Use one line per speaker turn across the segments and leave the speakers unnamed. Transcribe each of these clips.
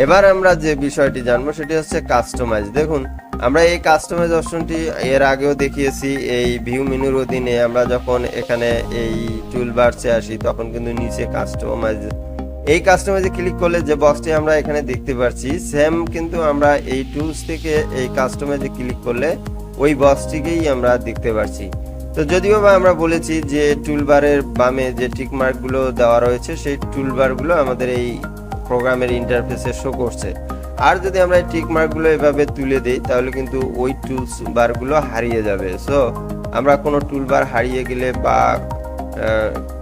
এবার আমরা যে বিষয়টি জানবো সেটি হচ্ছে কাস্টমাইজ। দেখুন আমরা এই কাস্টমাইজ অপশনটি এর আগেও দেখিয়েছি। এই ভিউ মেনুর অধীনে আমরা যখন এখানে এই টুলবারসে আসি তখন কিন্তু নিচে কাস্টমাইজে ক্লিক করলে যে বক্সটি আমরা এখানে দেখতে পাচ্ছি সেম কিন্তু আমরা এই টুলস থেকে এই কাস্টমাইজে ক্লিক করলে ওই বক্সটিকেই আমরা দেখতে পাচ্ছি। তো যদিও বা আমরা বলেছি যে টুলবারের বামে যে টিক মার্কগুলো দেওয়া রয়েছে সেই টুলবারগুলো আমাদের এই প্রোগ্রামের ইন্টারফেসে শো করছে। আর যদি আমরা এই টিক মার্কগুলো এভাবে তুলে দেই তাহলে কিন্তু ওই টুলস বারগুলো হারিয়ে যাবে। সো আমরা কোনো টুলবার হারিয়ে গেলে বা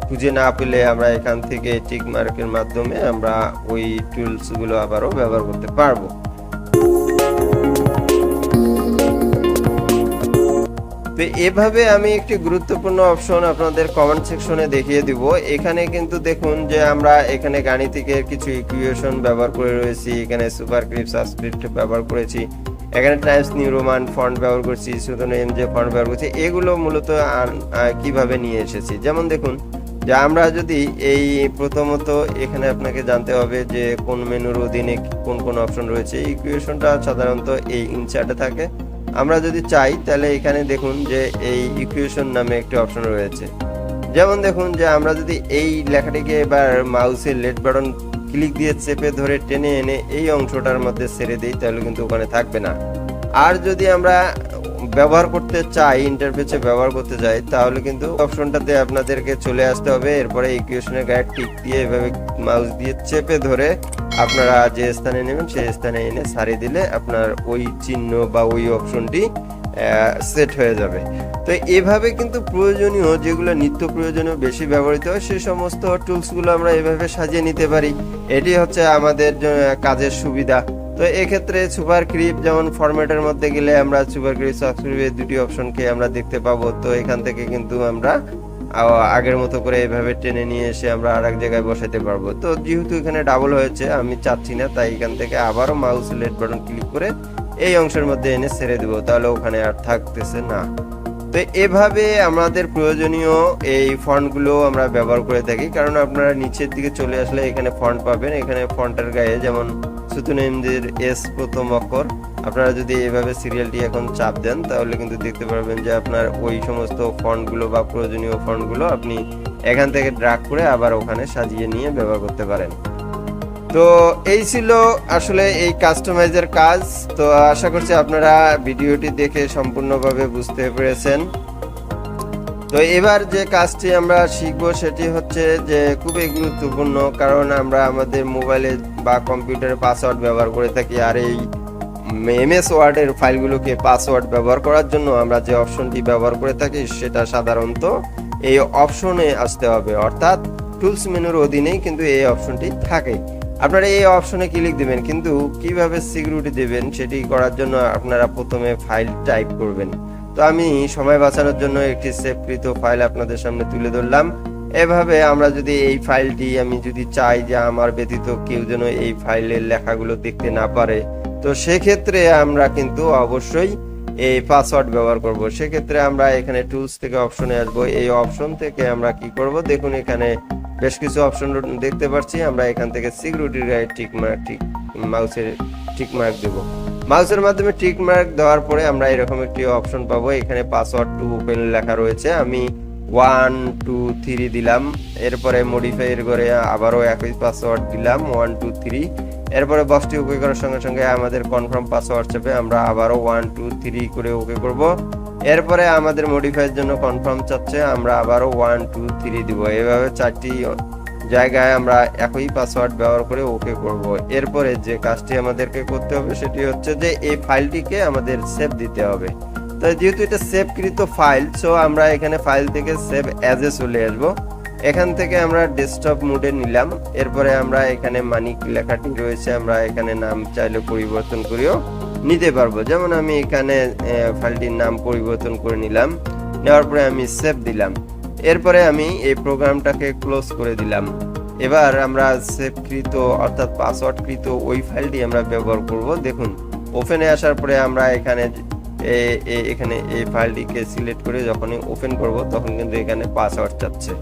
খুঁজে না পেলে আমরা এখান থেকে টিক মার্কের মাধ্যমে আমরা ওই টুলসগুলো আবারও ব্যবহার করতে পারবো। তো এভাবে আমি একটি গুরুত্বপূর্ণ অপশন আপনাদের কমেন্ট সেকশনে দেখিয়ে দিব। এখানে কিন্তু দেখুন যে আমরা এখানে গাণিতিকের কিছু ইকুয়েশন ব্যবহার করে রয়েছি, এখানে সুপারস্ক্রিপ্ট সাবস্ক্রিপ্ট ব্যবহার করেছি, এখানে টাইমস নিউ রোমান ফন্ট ব্যবহার করছি, সুতরাং এমজে ফন্ট ব্যবহার করছি। এগুলো মূলত কিভাবে নিয়ে এসেছি, যেমন দেখুন যে আমরা যদি এই প্রথমত এখানে আপনাকে জানতে হবে যে কোন মেনুর অধীনে কোন কোন অপশন রয়েছে। ইকুয়েশনটা সাধারণত এই ইনসার্টে থাকে। আমরা যদি চাই তাহলে এখানে দেখুন যে এই ইকুয়েশন নামে একটি অপশন রয়েছে। যেমন দেখুন যে আমরা যদি এই লেখাটিকে এবার মাউসের লেফট বাটন ক্লিক দিয়ে চেপে ধরে টেনে এনে এই অংশটার মধ্যে ছেড়ে দিই তাহলে কিন্তু ওখানে থাকবে না। আর যদি আমরা ব্যবহার করতে চাই, ইন্টারফেসে ব্যবহার করতে চাই, তাহলে কিন্তু অপশনটাতে আপনাদেরকে চলে আসতে হবে। এরপরে ইকুয়েশনের গায়ে টিক দিয়ে এভাবে মাউস দিয়ে চেপে ধরে আপনারা যে স্থানে নেবেন সেই স্থানে এনে ছাড়িয়ে দিলে আপনার ওই চিহ্ন বা ওই অপশনটি সেট হয়ে যাবে। তো এভাবে কিন্তু প্রয়োজনীয় যেগুলো নিত্য প্রয়োজনীয় বেশি ব্যবহৃত হয় সেই সমস্ত টুলসগুলো আমরা এভাবে সাজিয়ে নিতে পারি। এটি হচ্ছে আমাদের কাজের সুবিধা। তো এক্ষেত্রে সুপারস্ক্রিপ্ট যেমন ফরম্যাটের মধ্যে গেলে আমরা সুপারস্ক্রিপ্ট সাবস্ক্রিপ্ট দুটি অপশনকে আমরা দেখতে পাবো। তো এখান থেকে কিন্তু আমরা আগের মতো করে এভাবে টেনে নিয়ে এসে আমরা আরেক জায়গায় বসাতে পারবো। তো যেহেতু এখানে ডাবল হয়েছে আমি চাচ্ছি না, তাই এখান থেকে আবারও মাউস লেফট বাটন ক্লিক করে এই অংশের মধ্যে এনে ছেড়ে দেবো, তাহলে ওখানে আর থাকতেছে না। তো এভাবে আমাদের প্রয়োজনীয় এই ফন্টগুলো আমরা ব্যবহার করে থাকি। কারণ আপনারা নিচের দিকে চলে আসলে এখানে ফন্ট পাবেন। এখানে ফন্টের গায়ে যেমন সুতুনেমদের এস প্রথম অক্ষর, আপনারা যদি এভাবে সিরিয়ালটি এখন চাপ দেন তাহলে কিন্তু দেখতে পারবেন যে আপনার ওই সমস্ত ফন্টগুলো বা প্রয়োজনীয় ফন্টগুলো আপনি এখান থেকে ড্র্যাগ করে আবার ওখানে সাজিয়ে নিয়ে ব্যবহার করতে পারেন। তো এই ছিল আসলে এই কাস্টমাইজের কাজ। তো আশা করছি আপনারা ভিডিওটি দেখে সম্পূর্ণভাবে বুঝতে পেরেছেন। তো এবার যে কাজটি আমরা শিখবো সেটি হচ্ছে যে খুবই গুরুত্বপূর্ণ, কারণ আমরা আমাদের মোবাইলে বা কম্পিউটারে পাসওয়ার্ড ব্যবহার করে থাকি। আর এই এমএস ওয়ার্ডের ফাইলগুলোকে পাসওয়ার্ড ব্যবহার করার জন্য আমরা যে অপশনটি ব্যবহার করে থাকি সেটা সাধারণত এই অপশনে আসতে হবে, অর্থাৎ টুলস মেনুর অধীনেই কিন্তু এই অপশনটি থাকে। আপনারা এই অপশনে ক্লিক দিবেন, কিন্তু কিভাবে সিকিউরিটি দেবেন সেটি করার জন্য আপনারা প্রথমে ফাইল টাইপ করবেন। তো আমি সময় বাঁচানোর জন্য একটি সেভকৃত ফাইল আপনাদের সামনে তুলে ধরলাম। এভাবে আমরা যদি এই ফাইলটি আমি যদি চাই যে আমার ব্যতীত কেউ যেন এই ফাইলের লেখাগুলো দেখতে না পারে, তো সেক্ষেত্রে আমরা কিন্তু অবশ্যই এই পাসওয়ার্ড ব্যবহার করব। সেক্ষেত্রে আমরা এখানে টুলস থেকে অপশনে আসব। এই অপশন থেকে আমরা কি করব, দেখুন এখানে বেশ কিছু অপশন দেখতে পাচ্ছি। আমরা এখান থেকে সিকিউরিটির গায়ে মাউসের টিক মার্ক দেব। মাউসের মাধ্যমে টিক মার্ক দেওয়ার পরে আমরা এরকম একটি অপশন পাবো। এখানে পাসওয়ার্ড টু ওপেন লেখা রয়েছে, আমি 1 2 3 দিলাম। এরপরে মডিফাইয়ের করে আবারও একই পাসওয়ার্ড দিলাম 1 2 3। এরপরে বক্সটি ওকে করার সঙ্গে সঙ্গে আমাদের কনফার্ম পাসওয়ার্ড চাপে আমরা আবারও 1 2 3 করে ওকে করব। এরপরে আমাদের মডিফাইয়ের জন্য কনফার্ম চাচ্ছে, আমরা আবারও 1 2 3 দিব। এভাবে 4টি জায়গায় আমরা একই পাসওয়ার্ড ব্যবহার করে ওকে করব। এরপরে যে কাজটি আমাদেরকে করতে হবে সেটি হচ্ছে যে এই ফাইলটিকে আমাদের সেভ দিতে হবে। তো যেহেতু এটা সেভকৃত ফাইল, সো আমরা এখানে ফাইল থেকে সেভ অ্যাজ এ চলে আসবো। এখান থেকে আমরা ডেস্কটপ মোডে নিলাম। এরপরে আমরা এখানে মানিক লেখাটি রয়েছে, আমরা এখানে নাম চাইলে পরিবর্তন করেও নিতে পারবো। যেমন আমি এখানে ফাইলটির নাম পরিবর্তন করে নিলাম, নেওয়ার পরে আমি সেভ দিলাম। এরপরে আমি এই প্রোগ্রামটাকে ক্লোজ করে দিলাম। এবার আমরা সেভকৃত অর্থাৎ পাসওয়ার্ডকৃত ওই ফাইলটি আমরা ব্যবহার করব। দেখুন ওপেনে আসার পরে আমরা এখানে এই ফাইলটিকে সিলেক্ট করে যখনই ওপেন করব তখন কিন্তু এখানে পাসওয়ার্ড চাচ্ছে।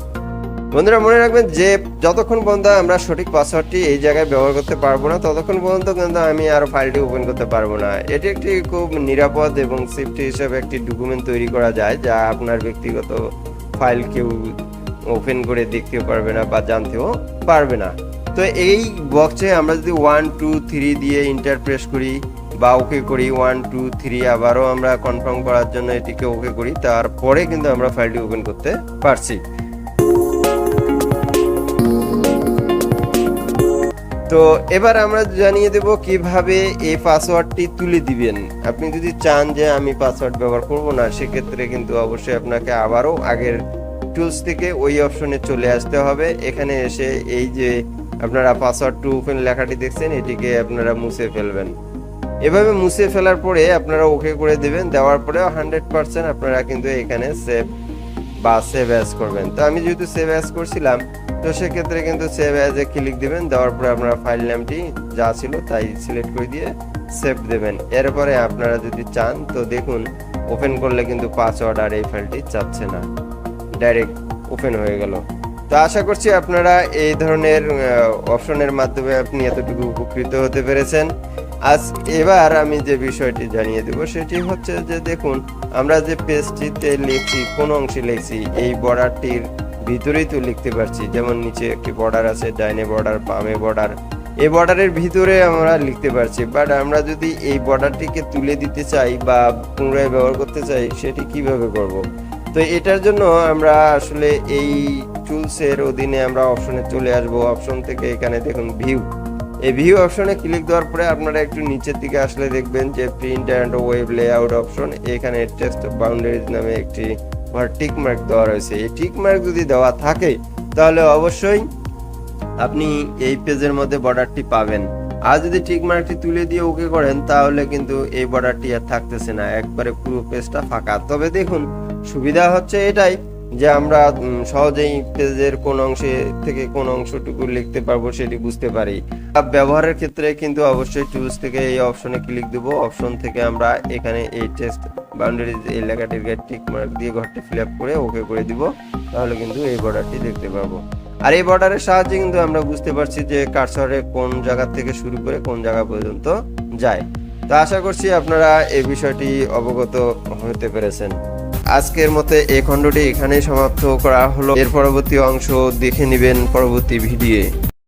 বন্ধুরা মনে রাখবেন যে যতক্ষণ পর্যন্ত আমরা সঠিক পাসওয়ার্ডটি এই জায়গায় ব্যবহার করতে পারবো না, ততক্ষণ পর্যন্ত কিন্তু আমি আর ফাইলটি ওপেন করতে পারবো না। এটি একটি খুব নিরাপদ এবং সেফটি হিসেবে একটি ডকুমেন্ট তৈরি করা যায়, যা আপনার ব্যক্তিগত ফাইল কেউ ওপেন করে দেখতেও পারবে না বা জানতেও পারবে না। তো এই বক্সে আমরা যদি 1 2 3 দিয়ে এন্টার প্রেস করি বা ওকে করি, 1 2 3 আবারও আমরা কনফার্ম করার জন্য এটিকে ওকে করি, তারপরে কিন্তু আমরা ফাইলটি ওপেন করতে পারছি। তো এবার আমরা জানিয়ে দেব কিভাবে এই পাসওয়ার্ডটি তুলে দিবেন। আপনি যদি চান যে আমি পাসওয়ার্ড ব্যবহার করব না, সেক্ষেত্রে কিন্তু অবশ্যই আপনাকে আবারও আগের টুলস থেকে ওই অপশনে চলে আসতে হবে। এখানে এসে এই যে আপনারা পাসওয়ার্ড টু ওপেন লেখাটি দেখছেন, এটিকে আপনারা মুছে ফেলবেন। এভাবে মুছে ফেলার পরে আপনারা ওকে করে দেবেন। দেওয়ার পরে 100% আপনারা কিন্তু এখানে সেভ বা সেভ অ্যাজ করবেন। তো আমি যেহেতু সেভ অ্যাজ করছিলাম, তো সেক্ষেত্রে কিন্তু সেভ অ্যাজে ক্লিক দিবেন। দেওয়ার পরে আপনারা ফাইল নামটি যা ছিল তাই সিলেক্ট করে দিয়ে সেভ দেবেন। এরপরে আপনারা যদি চান তো দেখুন ওপেন করলে কিন্তু পাসওয়ার্ড আর এই ফাইলটি চাচ্ছে না, ডাইরেক্ট ওপেন হয়ে গেল। তো আশা করছি আপনারা এই ধরনের অপশনের মাধ্যমে আপনি এতটুকু উপকৃত হতে পেরেছেন। এবার আমি যে বিষয়টি জানিয়ে দেব সেটি হচ্ছে যে দেখুন আমরা যে পেজটিতে লিখছি, কোন অংশে লিখছি, এই বর্ডারটির ভিতরেই তো লিখতে পারছি। যেমন নিচে একটি বর্ডার আছে, ডাইনে বর্ডার, বামে বর্ডার, এই বর্ডারের ভিতরে আমরা লিখতে পারছি। বাট আমরা যদি এই বর্ডারটিকে তুলে দিতে চাই বা পুনরায় ব্যবহার করতে চাই, সেটি কিভাবে করব? তো এটার জন্য আমরা আসলে এই টুলসের অধীনে আমরা অপশনে চলে আসব। অপশন থেকে এখানে দেখুন ভিউ, এই ভিউ অপশনে ক্লিক দেওয়ার পরে আপনারা একটু নিচের দিকে আসলে দেখবেন যে print and web layout option. এখানে টেক্সট বাউন্ডারিজ নামে একটি টিক মার্ক দেওয়া রয়েছে। এই টিক মার্ক যদি দেওয়া থাকে তাহলে অবশ্যই আপনি এই পেজের মধ্যে বর্ডারটি পাবেন। আর যদি টিক মার্কটি তুলে দিয়ে ওকে করেন তাহলে কিন্তু এই বর্ডারটি আর থাকতেছে না, একবারে পুরো পেজটা ফাঁকা। তবে দেখুন সুবিধা হচ্ছে এটাই যে আমরা সহজেই পেজের কোন অংশে থেকে কোন অংশটুকু লিখতে পারবো সেটি বুঝতে পারি। ব্যবহারের ক্ষেত্রে কিন্তু অবশ্যই টুলস থেকে এই অপশনে ক্লিক দেব। অপশন থেকে আমরা এখানে এই টেক্সট বাউন্ডারিজ এই লেখাটির গায়ে টিক মার্ক দিয়ে ঘরটি ফিল আপ করে ওকে করে দিব, তাহলে কিন্তু এই বর্ডারটি দেখতে পারবো। আর এই বর্ডারের সাহায্যে কিন্তু আমরা বুঝতে পারছি যে কার্সরে কোন জায়গা থেকে শুরু করে কোন জায়গা পর্যন্ত যায়। তো আশা করছি আপনারা এই বিষয়টি অবগত হতে পেরেছেন। আজকের মতে এই খণ্ডটি এখানেই সমাপ্ত করা হলো। এর পরবর্তী অংশ দেখে নেবেন পরবর্তী ভিডিও।